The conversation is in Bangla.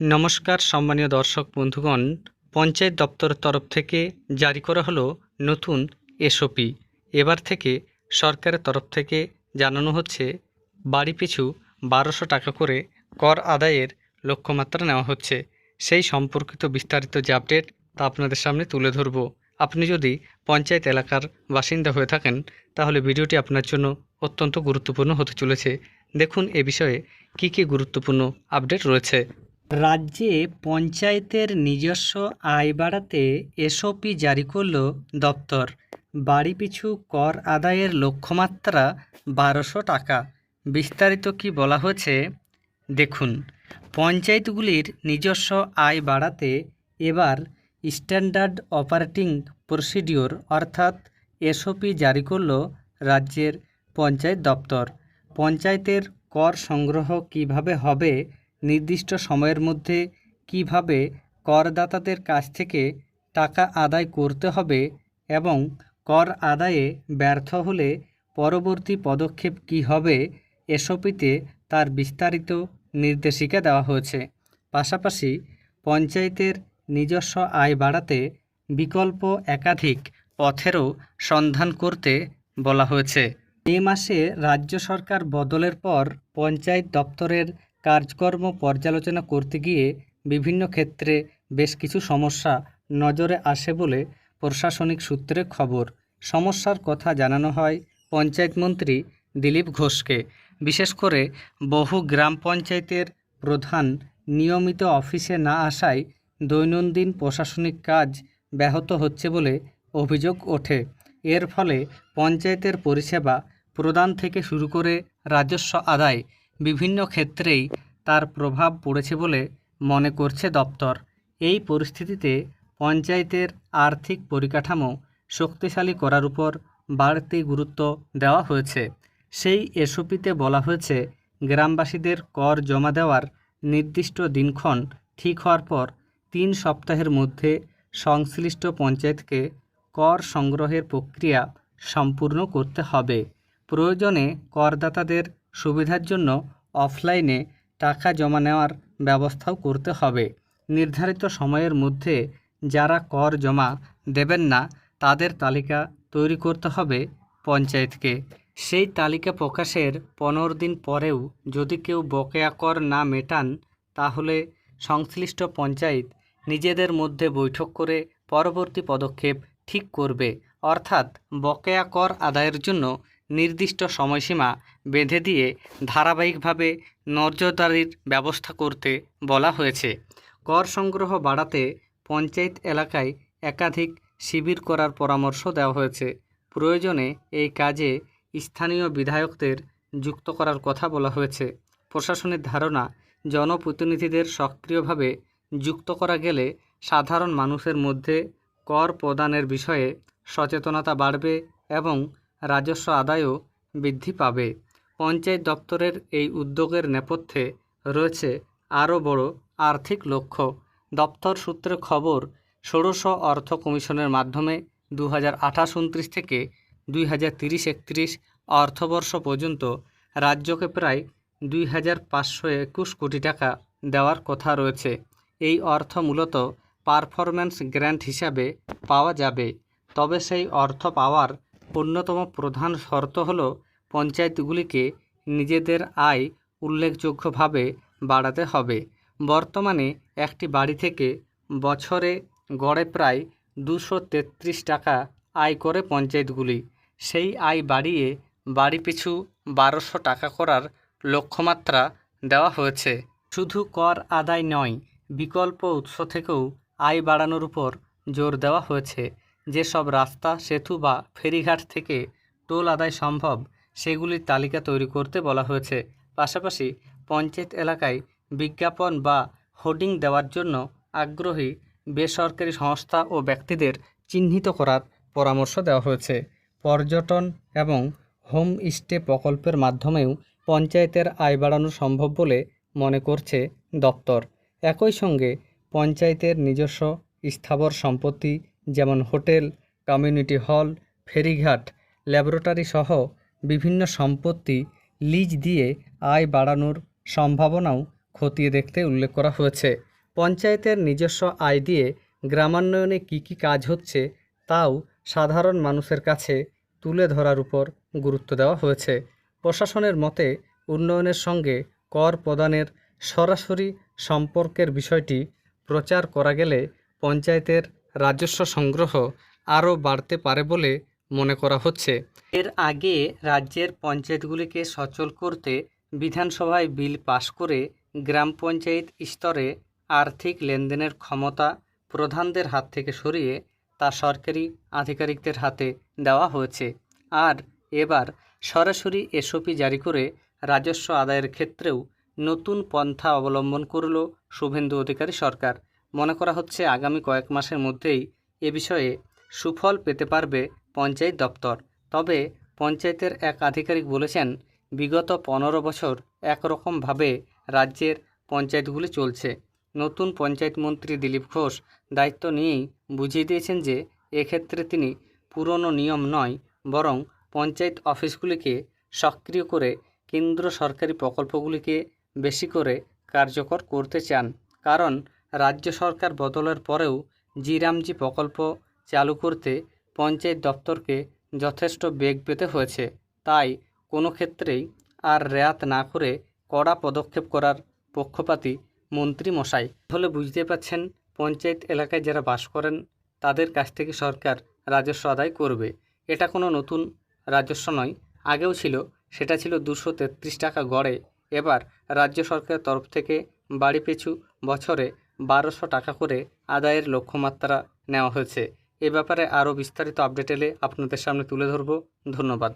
নমস্কার সম্মানীয় দর্শক বন্ধুগণ, পঞ্চায়েত দপ্তরের তরফ থেকে জারি করা হলো নতুন এসওপি। এবার থেকে সরকারের তরফ থেকে জানানো হচ্ছে বাড়ি পিছু 1200 টাকা করে কর আদায়ের লক্ষ্যমাত্রা নেওয়া হচ্ছে। সেই সম্পর্কিত বিস্তারিত যে আপডেট তা আপনাদের সামনে তুলে ধরব। আপনি যদি পঞ্চায়েত এলাকার বাসিন্দা হয়ে থাকেন তাহলে ভিডিওটি আপনার জন্য অত্যন্ত গুরুত্বপূর্ণ হতে চলেছে। দেখুন এ বিষয়ে কী কী গুরুত্বপূর্ণ আপডেট রয়েছে। রাজ্যে পঞ্চায়েতের নিজস্ব আয় বাড়াতে এসওপি জারি করল দপ্তর। বাড়ি পিছু কর আদায়ের লক্ষ্যমাত্রা 1200 টাকা। বিস্তারিত কি বলা হয়েছে দেখুন। পঞ্চায়েতগুলির নিজস্ব আয় বাড়াতে এবার স্ট্যান্ডার্ড অপারেটিং প্রসিডিওর অর্থাৎ এসওপি জারি করল রাজ্যের পঞ্চায়েত দপ্তর। পঞ্চায়েতের কর সংগ্রহ কিভাবে হবে, নির্দিষ্ট সময়ের মধ্যে কিভাবে করদাতাদের কাছ থেকে টাকা আদায় করতে হবে এবং কর আদায়ে ব্যর্থ হলে পরবর্তী পদক্ষেপ কী হবে, এসওপিতে তার বিস্তারিত নির্দেশিকা দেওয়া হয়েছে। পাশাপাশি পঞ্চায়েতের নিজস্ব আয় বাড়াতে বিকল্প একাধিক পথেরও সন্ধান করতে বলা হয়েছে। মে মাসে রাজ্য সরকার বদলের পর পঞ্চায়েত দপ্তরের কাজকর্ম পর্যালোচনা করতে গিয়ে বিভিন্ন ক্ষেত্রে বেশ কিছু সমস্যা নজরে আসে বলে প্রশাসনিক সূত্রে খবর। সমস্যার কথা জানানো হয় পঞ্চায়েত মন্ত্রী দিলীপ ঘোষকে। বিশেষ করে বহু গ্রাম পঞ্চায়েতের প্রধান নিয়মিত অফিসে না আসায় দৈনন্দিন প্রশাসনিক কাজ ব্যাহত হচ্ছে বলে অভিযোগ ওঠে। এর ফলে পঞ্চায়েতের পরিষেবা প্রদান থেকে শুরু করে রাজস্ব আদায় বিভিন্ন ক্ষেত্রেই তার প্রভাব পড়েছে বলে মনে করছে দপ্তর। এই পরিস্থিতিতে পঞ্চায়েতের আর্থিক পরিকাঠামো শক্তিশালী করার উপর বাড়তি গুরুত্ব দেওয়া হয়েছে। সেই এসওপিতে বলা হয়েছে, গ্রামবাসীদের কর জমা দেওয়ার নির্দিষ্ট দিনক্ষণ ঠিক হওয়ার পর 3 সপ্তাহের মধ্যে সংশ্লিষ্ট পঞ্চায়েতকে কর সংগ্রহের প্রক্রিয়া সম্পূর্ণ করতে হবে। প্রয়োজনে করদাতাদের সুবিধার জন্য অফলাইনে টাকা জমা নেওয়ার ব্যবস্থাও করতে হবে। নির্ধারিত সময়ের মধ্যে যারা কর জমা দেবেন না তাদের তালিকা তৈরি করতে হবে পঞ্চায়েতকে। সেই তালিকা প্রকাশের 15 দিন পরেও যদি কেউ বকেয়া কর না মেটান তাহলে সংশ্লিষ্ট পঞ্চায়েত নিজেদের মধ্যে বৈঠক করে পরবর্তী পদক্ষেপ ঠিক করবে। অর্থাৎ বকেয়া কর আদায়ের জন্য নির্দিষ্ট সময়সীমা বেঁধে দিয়ে ধারাবাহিকভাবে নজরদারির ব্যবস্থা করতে বলা হয়েছে। কর সংগ্রহ বাড়াতে পঞ্চায়েত এলাকায় একাধিক শিবির করার পরামর্শ দেওয়া হয়েছে। প্রয়োজনে এই কাজে স্থানীয় বিধায়কদের যুক্ত করার কথা বলা হয়েছে। প্রশাসনের ধারণা, জনপ্রতিনিধিদের সক্রিয়ভাবে যুক্ত করা গেলে সাধারণ মানুষের মধ্যে কর প্রদানের বিষয়ে সচেতনতা বাড়বে এবং রাজস্ব আদায়ও বৃদ্ধি পাবে। পঞ্চায়েত দপ্তরের এই উদ্যোগের নেপথ্যে রয়েছে আরও বড় আর্থিক লক্ষ্য। দপ্তর সূত্রে খবর, ষোড়শ অর্থ কমিশনের মাধ্যমে 2028-29 থেকে 2030-31 অর্থবর্ষ পর্যন্ত রাজ্যকে প্রায় 2521 কোটি টাকা দেওয়ার কথা রয়েছে। এই অর্থ মূলত পারফরম্যান্স গ্র্যান্ট হিসাবে পাওয়া যাবে। তবে সেই অর্থ পাওয়ার অন্যতম প্রধান শর্ত হল পঞ্চায়েতগুলিকে নিজেদের আয় উল্লেখযোগ্যভাবে বাড়াতে হবে। বর্তমানে একটি বাড়ি থেকে বছরে গড়ে প্রায় 233 টাকা আয় করে পঞ্চায়েতগুলি। সেই আয় বাড়িয়ে বাড়ি পিছু 1200 টাকা করার লক্ষ্যমাত্রা দেওয়া হয়েছে। শুধু কর আদায় নয়, বিকল্প উৎস থেকেও আয় বাড়ানোর উপর জোর দেওয়া হয়েছে। যেসব রাস্তা, সেতু বা ফেরিঘাট থেকে টোল আদায় সম্ভব সেগুলির তালিকা তৈরি করতে বলা হয়েছে। পাশাপাশি পঞ্চায়েত এলাকায় বিজ্ঞাপন বা হোর্ডিং দেওয়ার জন্য আগ্রহী বেসরকারি সংস্থা ও ব্যক্তিদের চিহ্নিত করার পরামর্শ দেওয়া হয়েছে। পর্যটন এবং হোম স্টে প্রকল্পের মাধ্যমেও পঞ্চায়েতের আয় বাড়ানো সম্ভব বলে মনে করছে দপ্তর। একই সঙ্গে পঞ্চায়েতের নিজস্ব স্থাবর সম্পত্তি যেমন হোটেল, কমিউনিটি হল, ফেরিঘাট, ল্যাবরেটরি সহ বিভিন্ন সম্পত্তি লিজ দিয়ে আয় বাড়ানোর সম্ভাবনাও খতিয়ে দেখতে উল্লেখ করা হয়েছে। পঞ্চায়েতের নিজস্ব আয় দিয়ে গ্রামান্বয়নে কী কী কাজ হচ্ছে তাও সাধারণ মানুষের কাছে তুলে ধরার উপর গুরুত্ব দেওয়া হয়েছে। প্রশাসনের মতে উন্নয়নের সঙ্গে কর প্রদানের সরাসরি সম্পর্কের বিষয়টি প্রচার করা গেলে পঞ্চায়েতের রাজস্ব সংগ্রহ আরও বাড়তে পারে বলে মনে করা হচ্ছে। এর আগে রাজ্যের পঞ্চায়েতগুলিকে সচল করতে বিধানসভায় বিল পাশ করে গ্রাম পঞ্চায়েত স্তরে আর্থিক লেনদেনের ক্ষমতা প্রধানদের হাত থেকে সরিয়ে তা সরকারি আধিকারিকদের হাতে দেওয়া হয়েছে। আর এবার সরাসরি এসওপি জারি করে রাজস্ব আদায়ের ক্ষেত্রেও নতুন পন্থা অবলম্বন করল শুভেন্দু অধিকারী সরকার। মনে করা হচ্ছে আগামী কয়েক মাসের মধ্যেই এ বিষয়ে সুফল পেতে পারবে পঞ্চায়েত দপ্তর। তবে পঞ্চায়েতের এক আধিকারিক বলেছেন, বিগত 15 বছর একরকমভাবে রাজ্যের পঞ্চায়েতগুলি চলছে। নতুন পঞ্চায়েত মন্ত্রী দিলীপ ঘোষ দায়িত্ব নিয়েই বুঝিয়ে দিয়েছেন যে এক্ষেত্রে তিনি পুরনো নিয়ম নয়, বরং পঞ্চায়েত অফিসগুলিকে সক্রিয় করে কেন্দ্র সরকারি প্রকল্পগুলিকে বেশি করে কার্যকর করতে চান। কারণ রাজ্য সরকার বদলের পরেও জি প্রকল্প চালু করতে পঞ্চায়েত দপ্তরকে যথেষ্ট বেগ পেতে হয়েছে। তাই কোনো ক্ষেত্রেই আর রেয়াত না করে কড়া পদক্ষেপ করার পক্ষপাতী মন্ত্রী মশাই। তাহলে বুঝতে পারছেন, পঞ্চায়েত এলাকায় যারা বাস করেন তাদের কাছ থেকে সরকার রাজস্ব আদায় করবে। এটা কোনো নতুন রাজস্ব নয়, আগেও ছিল, সেটা ছিল 233 টাকা গড়ে। এবার রাজ্য সরকারের তরফ থেকে বাড়ি পিছু বছরে 1200 টাকা করে আদায়ের লক্ষ্যমাত্রা নেওয়া হয়েছে। এ ব্যাপারে আরও বিস্তারিত আপডেট এলে আপনাদের সামনে তুলে ধরব। ধন্যবাদ।